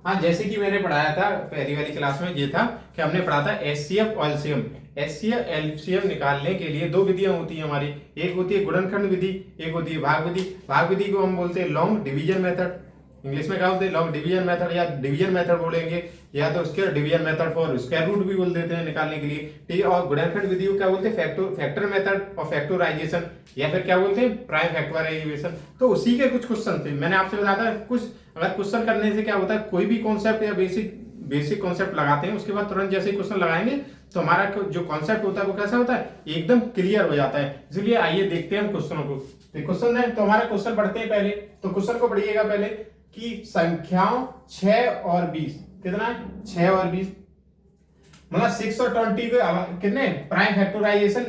हाँ, जैसे कि मैंने पढ़ाया था पहली वाली क्लास में, ये था कि हमने पढ़ा था एचसीएफ और एलसीएम। एचसीएफ एलसीएम निकालने के लिए दो विधियां होती हैं हमारी। एक होती है गुणनखंड विधि, एक होती है भाग विधि। भाग विधि को हम बोलते हैं लॉन्ग डिवीजन मेथड, इंग्लिश में क्या बोलते हैं, लॉन्ग डिवीजन मेथड या डिवीजन मेथड बोलेंगे, या तो उसके division method for square root भी बोल देते हैं निकालने के लिए, ठीक है। और गुणनखंड विधि को क्या बोलते हैं, फैक्टर मेथड और फैक्टराइजेशन, या फिर क्या बोलते हैं, प्राइम फैक्टराइजेशन। तो उसी के कुछ क्वेश्चन थे, मैंने आपसे बताया था कुछ। अगर क्वेश्चन करने से क्या होता है, कोई भी कॉन्सेप्ट या बेसिक कॉन्सेप्ट लगाते हैं, उसके बाद तुरंत जैसे ही क्वेश्चन लगाएंगे तो हमारा जो कॉन्सेप्ट होता है वो कैसा होता है, एकदम क्लियर हो जाता है। इसलिए आइए देखते हैं हम क्वेश्चनों को। तो क्वेश्चन है, तो हमारा क्वेश्चन पढ़ते हैं पहले। तो क्वेश्चन को पढ़िएगा पहले कि संख्याओं 6 और 20, कितना है 6 और 20, मतलब 6 और 20 को कितने प्राइम फैक्टराइजेशन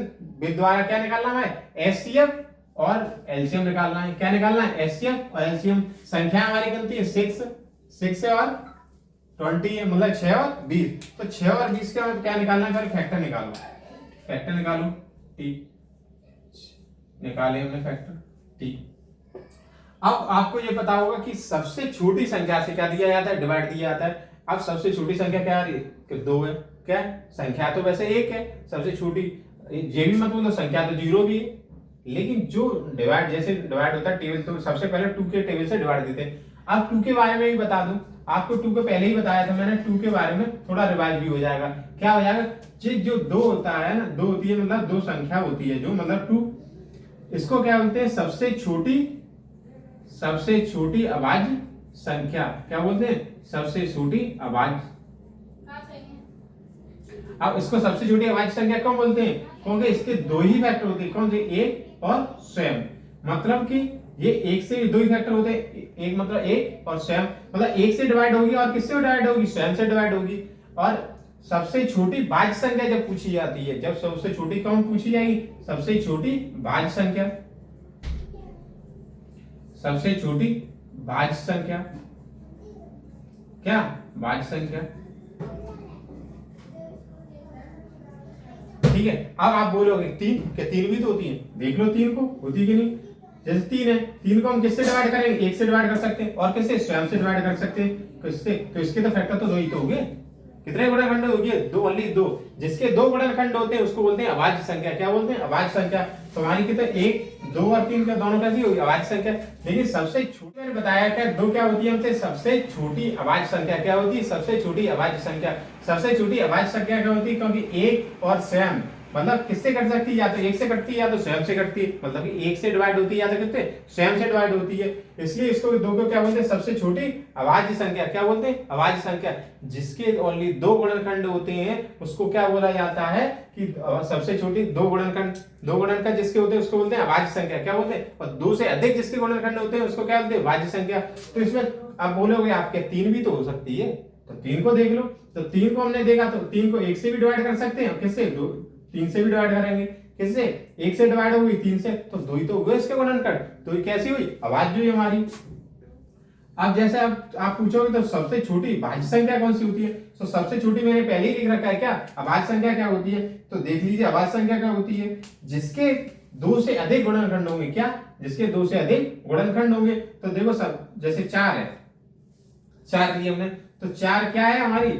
द्वारा क्या निकालना है, एचसीएफ और एलसीएम निकालना है। क्या निकालना है, एचसीएफ और एलसीएम। संख्या हमारी बनती है 6 और 20, मतलब 6 और 20। तो 6 और 20 का क्या निकालना है, फैक्टर निकालो, फैक्टर निकालो, ठीक, निकाले हमने फैक्टर, ठीक। अब आपको ये पता होगा कि सबसे छोटी संख्या से क्या दिया जाता है, डिवाइड दिया जाता है। अब सबसे छोटी संख्या क्या आ रही है, कि 2 है। क्या संख्या तो वैसे 1 है सबसे छोटी, ये भी मत बोलो संख्या तो 0 भी है, लेकिन जो डिवाइड जैसे डिवाइड होता है टेबल, तो सबसे पहले 2 के टेबल से डिवाइड देते हैं। अब 2 के बारे में भी बता दूं आपको, 2 को पहले ही बताया था मैंने, 2 के बारे में थोड़ा रिवाइज भी हो जाएगा। क्या हो जाएगा, जो 2 होता है ना, 2 होती है, मतलब 2 संख्या होती है जो, मतलब 2, इसको क्या बोलते हैं, सबसे छोटी अभाज्य संख्या। क्या बोलते हैं, सबसे छोटी अभाज्य। अब इसको सबसे छोटी अभाज्य संख्या क्यों बोलते हैं, क्योंकि इसके 2 ही फैक्टर होते हैं। कौन से, 1 और स्वयं। मतलब कि ये 1 से 2 ही फैक्टर होते हैं, एक मतलब 1 और स्वयं, मतलब 1 से डिवाइड होगी और किससे डिवाइड होगी, स्वयं से डिवाइड होगी। और सबसे छोटी भाज्य संख्या जब पूछी जाती है, जब सबसे छोटी कौन पूछी जाएगी, सबसे छोटी भाज्य संख्या, सबसे छोटी भाज्य संख्या, क्या भाज्य संख्या, ठीक है। अब आप बोलोगे 3, क्या 3 भी तो होती है, देख लो 3 को होती कि नहीं। जैसे 3 है, 3 को हम किससे डिवाइड करेंगे, 1 से डिवाइड कर सकते हैं, और किससे, स्वयं से डिवाइड कर सकते हैं। किससे, तो इसके तो फैक्टर तो 2 ही तो हो गए। कितने गुणनखंड हो गए, 2, ओनली 2। जिसके 2 गुणनखंड होते हैं उसको बोलते हैं अभाज्य संख्या। क्या बोलते हैं, अभाज्य संख्या। तो हमारी कितने, 1, 2 और 3 का दोनों कैसी होगी, अभाज्य संख्या। लेकिन सबसे छोटी, मैंने बताया क्या, 2 क्या होती है हमसे, सबसे छोटी अभाज्य संख्या। क्या होती है, सबसे छोटी अभाज्य संख्या। सबसे छोटी अभाज्य संख्या क्या होती है, क्योंकि 1 और स्वयं, मतलब किससे कट सकती है, या तो 1 से कटती है या तो स्वयं से कटती है। मतलब कि 1 से डिवाइड होती है या तो किससे, स्वयं से डिवाइड होती है। इसलिए इसको 2 को क्या बोलते हैं, सबसे छोटी अभाज्य संख्या। क्या बोलते हैं, अभाज्य संख्या। जिसके ओनली 2 गुणनखंड होते हैं उसको क्या बोला जाता है, कि सबसे छोटी 2 गुणनखंड जिसके होते हैं उसको बोलते हैं अभाज्य संख्या। क्या बोलते हैं, और 2 से अधिक जिसके गुणनखंड होते हैं उसको क्या बोलते हैं, भाज्य संख्या। तो इसमें आप बोलोगे आपके 3 भी तो हो सकती है, तो 3 को देख लो। तो 3 को हमने देखा, तो 3 को 1 से भी डिवाइड कर सकते हैं, किससे, 3 से भी डिवाइड करेंगे। किससे, 1 से डिवाइड हुई 3 से, तो 2 ही तो हुए इसके गुणनखंड। तो ये कैसी हुई, अभाज्य हुई हमारी। अब जैसे आप पूछोगे तो सबसे छोटी भाज्य संख्या कौन सी होती है, तो सबसे छोटी मैंने पहले ही लिख रखा है, क्या अभाज्य संख्या क्या होती है। तो देख लीजिए अभाज्य संख्या क्या होती है, जिसके 2 से अधिक गुणनखंड होंगे। क्या, जिसके 2 से अधिक गुणनखंड होंगे। तो देखो सब, जैसे 4 है, 4 लिए हमने, तो 4 क्या है हमारी,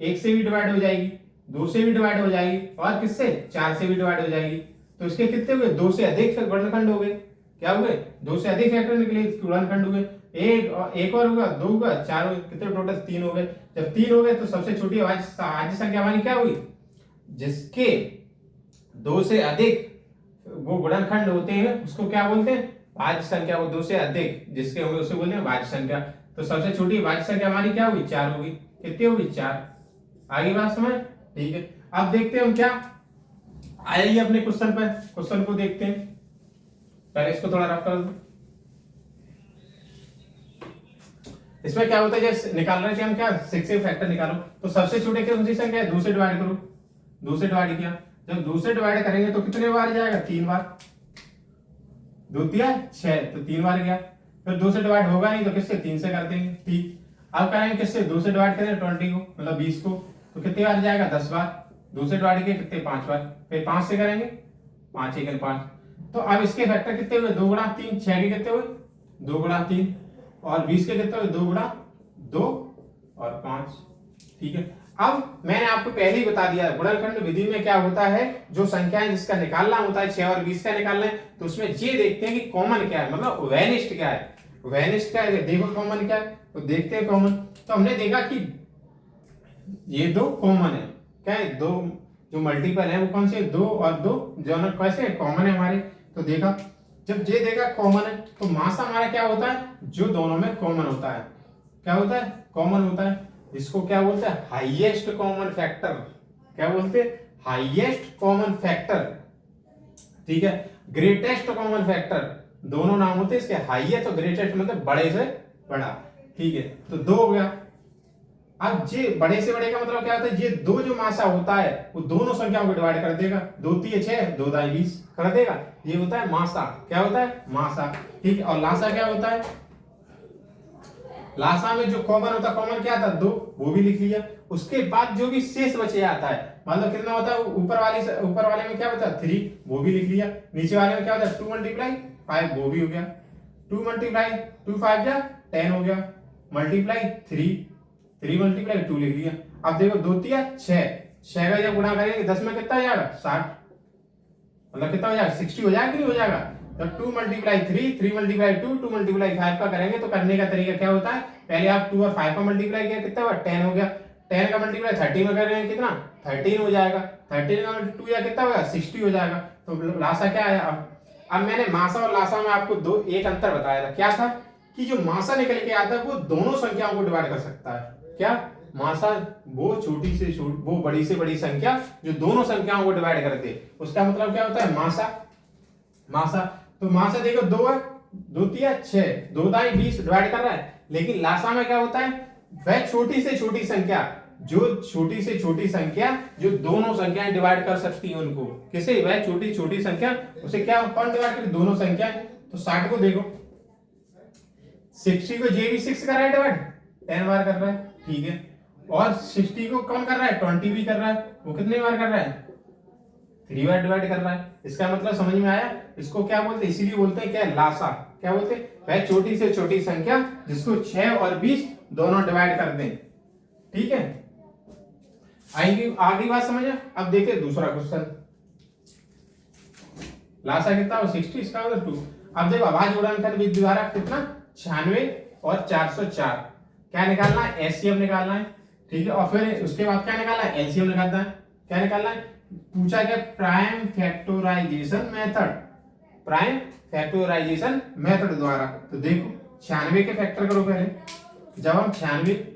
1 से भी डिवाइड हो जाएगी, 2 से भी डिवाइड हो जाएगी, और किससे, 4 से भी डिवाइड हो जाएगी। तो इसके कितने हुए, 2 से अधिक गुणनखंड हो गए। क्या हुए, 2 से अधिक फैक्टर निकले, गुणनखंड हुए। एक और होगा, 2 होगा, 4 हो गए, कितने टोटल 3 हो गए। जब 3 हो गए तो सबसे छोटी अभाज्य संख्या हमारी क्या हुई, जिसके 2 से अधिक वो गुणनखंड होते हैं उसको क्या बोलते हैं, भाज्य संख्या। वो 2 से अधिक जिसके होंगे उसे बोलते हैं भाज्य संख्या। तो सबसे छोटी भाज्य संख्या हमारी क्या हुई, 4 होगी। कितनी होगी, 4। आगे बात समझ, ठीक है। अब देखते हैं हम क्या आइए अपने क्वेश्चन पर, क्वेश्चन को देखते हैं। पहले इसको थोड़ा रफ कर दो। इसमें क्या होता है, जैसे निकाल रहे थे हम, क्या 6 से फैक्टर निकालो। तो सबसे छोटे कौन सी संख्या है, 2 से डिवाइड करो। 2 से डिवाइड किया, जब 2 से डिवाइड करेंगे तो कितने बार जाएगा, 3 बार। 2 दिया 6, तो 3 बार गया। फिर 2 से डिवाइड होगा नहीं तो किससे, 3 से कर देंगे, ठीक। अब करेंगे किससे, 2 से डिवाइड करें 20 को, मतलब 20 को, तो कितने बार जाएगा, 10 बार। 2 से डिवाइड किए कितने, 5 बार। फिर 5 से करेंगे, 5 1 5। तो अब इसके फैक्टर कितने हुए, 2 गुणा 3, 6 के कितने हुए, 2 गुणा 3, और 20 के कितने हुए, 2 गुणा 2, और 5। ठीक है, अब मैंने आपको पहले ही बता दिया गुणनखंड विधि में क्या होता है, जो संख्याएं जिसका निकालना होता है 6 और 20 का निकालना है, तो उसमें ये देखते हैं कि कॉमन क्या है, मतलब वेनिस्ट क्या है। वेनिस्ट क्या है, देखो कॉमन क्या है, तो देखते हैं कॉमन। तो हमने देखा कि ये दो कॉमन है, क्या है, दो जो मल्टीपल है वो कौन से, 2 और 2 जो ना कैसे कॉमन है हमारे। तो देखा, जब ये देखा कॉमन है तो मास हमारा क्या होता है, जो दोनों में कॉमन होता है, क्या होता है, कॉमन होता है, जिसको क्या बोलते हैं, हाईएस्ट कॉमन फैक्टर। क्या बोलते हैं, हाईएस्ट कॉमन फैक्टर। ठीक है, ग्रेटेस्ट कॉमन फैक्टर, दोनों नाम होते हैं इसके, हाईएस्ट और ग्रेटेस्ट मतलब बड़े से बड़ा। ठीक है, तो 2 हो गया। अब ये बड़े से बड़े का मतलब क्या होता है, ये दो जो मासा होता है वो दोनों संख्याओं को डिवाइड कर देगा, 2 3 6 2 दाई 20 कर देगा, ये होता है मासा। क्या होता है, मासा। ठीक है, और लासा क्या होता है, लासा में जो कॉमन होता है, कॉमन क्या था, 2, वो भी लिख लिया। उसके बाद जो भी शेष बचे जाता है, मतलब कितना होता है, ऊपर वाले में क्या होता है 3, वो भी लिख लिया। नीचे वाले में क्या होता है 2 मल्टीप्लाई 5, वो भी हो गया। 2 मल्टीप्लाई 2 5 जा 10 हो गया, मल्टीप्लाई 3 मल्टीप्लाई 2 लिख लिया। अब देखो 2 3 6, 6 का जब गुणा करेंगे 10 में कितना हो जाएगा 60, मतलब कितना हो जाएगा 60 हो जाएगा कि नहीं हो जाएगा। तो 2 मल्टीप्लाई 3, 3 मल्टीप्लाई 2, 2 मल्टीप्लाई 5 का करेंगे तो करने का तरीका क्या होता है, पहले आप 2 और 5 का मल्टीप्लाई किया कितना हुआ 10 हो गया, 10 का मल्टीप्लाई 30 में करेंगे कितना 13 हो जाएगा, 13 का 2 या कितना होगा 60 हो जाएगा। तो लासा क्या आया। अब मैंने मासा और लासा में आपको एक अंतर बताया था, क्या था कि जो मासा निकल के आता है वो दोनों संख्याओं को डिवाइड कर सकता है। क्या, मासा वो छोटी से वो बड़ी से बड़ी संख्या जो दोनों संख्याओं को डिवाइड करते हैं, उसका मतलब क्या होता है मासा। मासा, तो मासा देखो 2 है, 2 3 6, 2 दाई 20 डिवाइड कर रहा है। लेकिन लासा में क्या होता है, वह छोटी से छोटी संख्या, जो छोटी से छोटी संख्या जो दोनों संख्याएं डिवाइड कर सकती हैं उनको, किसे, वह छोटी छोटी संख्या, उसे क्या कौन डिवाइड करे, दोनों संख्याएं। तो 60 को देखो, 60 को जे भी 6 कर रहा है डिवाइड, 10 बार कर रहा है। ठीक है, और 60 को कौन कर रहा है 20 भी कर रहा है, वो कितने बार कर रहा है 3 बार डिवाइड कर रहा है। इसका मतलब समझ में आया, इसको क्या बोलते हैं, इसीलिए बोलते हैं क्या, लासा। क्या बोलते हैं, वह छोटी से छोटी संख्या जिसको 6 और 20 दोनों डिवाइड कर दें। ठीक है, आएगी आगे बात समझ। अब देखिए दूसरा क्वेश्चन, लासा कितना हो 60, इसका मतलब 2। अब देखो आवाज गुणनखंड विधि द्वारा कितना 96 और 404 क्या निकालना है, एचसीएफ निकालना है। ठीक है, और फिर उसके बाद क्या निकालना है, एलसीएम निकालना है। क्या निकालना है, पूछा गया prime factorisation method, prime factorisation method द्वारा। तो देखो 96 के फैक्टर करो पहले, जब हम 96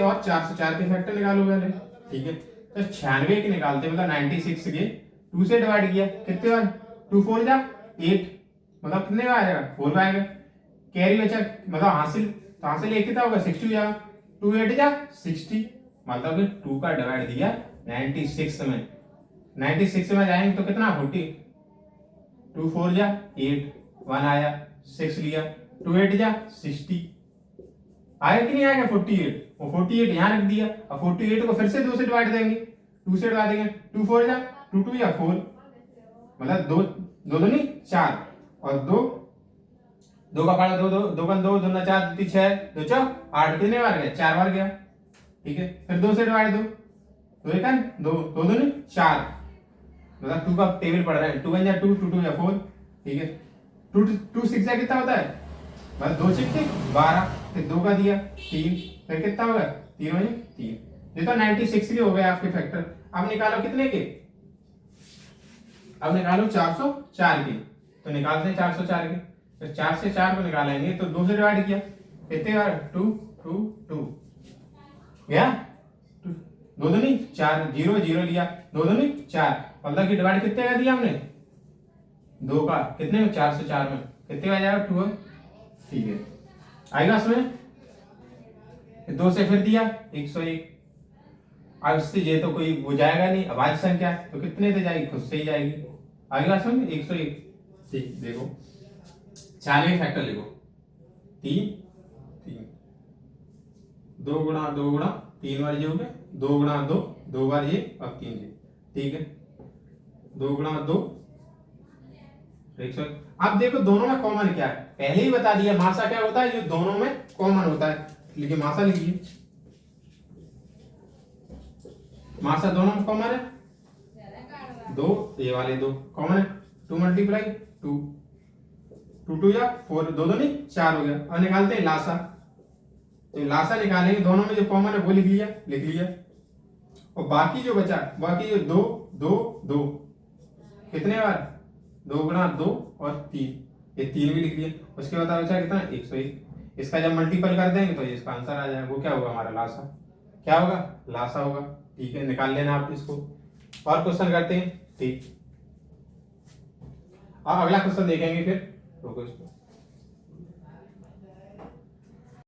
और 404 के फैक्टर निकालो पहले। ठीक है, तो 96 के निकालते मतलब 96 के 2 से डिवाइड किया, कितने बार 2 4 जा 8, मतलब कितने बार आएगा 4 बार आएगा। कैरी बचा मतलब हासिल, तो हासिल 1 कितना होगा 60 हो जाएगा, 2 8 जा 60, मतलब कि 2 का डिवाइड दिया 96 में, 96 में जाएंगे तो कितना 40, 2 4 जा 8, 1 आया 6 लिया, 2 8 जा 60 आएगा कि नहीं आएगा 48, वो 48 यहाँ रख दिया। अब 48 को फिर से 2 से डिवाइड देंगे, 2 से डिवाइड देंगे, 2 4 जा 2 2 या 4, मतलब 2 2 2 नहीं 4, और 2 2 का पारा 2 2 2 का 2 2 ना 4 2 6 2 4 8, कितने बार गया 4 बार गया। ठीक है, फिर 2 से डिवाइड 2 2 1 2 2 2 नहीं 4, मतलब 2 का टेबल पढ़ रहे हैं, 2 1 या 2 2 2 या 4। ठीक है, 2 2 6 या कितना होता है, मतलब 2 6 12, फिर 2 का दिया 3, फिर कितना होगा 3 हो 3, ये तो 96 के हो गए आपके फैक्टर। अब निकालो कितने के, अब निकालो 404 के, तो निकालते हैं 404 के। तो 4 से 4 को निकालेंगे तो 2 से डिवाइड किया, कितने बार 2 2 2 गया, 2 2 नहीं 4, 0 0 लिया, 2 2 नहीं 4, मतलब कि डिवाइड कितने का दिया हमने 2 का, कितने में 4 से 4 में कितने का जाएगा 2। ठीक है, आएगा इसमें 2 से फिर दिया 101, अब इससे ये तो कोई वो जाएगा नहीं, अभाज्य संख्या तो कितने से जाएगी, खुद से ही जाएगी। आएगा इसमें 101। ठीक, देखो 96 फैक्टर लिखो, 3 3, 2 गुणा 2 गुणा 3 बार ये हो गया, 2 गुणा 2 2 बार ये और 3 ये। ठीक है, 2 गुणा 2 100। अब देखो दोनों में कॉमन क्या है, पहले ही बता दिया मासा क्या होता है, जो दोनों में कॉमन होता है। लिखिए मासा, लिखिए मासा दोनों में कॉमन है, दो, ये वाले दो कॉमन है, 2 मल्टीप्लाई 2, 2 2 या 4, दो दो नहीं 4 हो गया। अब निकालते हैं लासा, तो लासा निकालेंगे, दोनों में जो कॉमन है वो लिख लिया। और बाकी जो बचा, बाकी जो 2 2 2 कितने बार, 2 गुणा 2 और 3, ये 3 भी लिख लिया। उसके बाद बचा कितना, 101। इसका जब मल्टीपल कर देंगे तो इसका आंसर आ जाएगा, वो क्या होगा हमारा लासा, क्या होगा, लासा होगा। ठीक है, निकाल लेना आप इसको। और क्वेश्चन करते हैं, ठीक। अब अगला क्वेश्चन देखेंगे फिर, रुको इसको।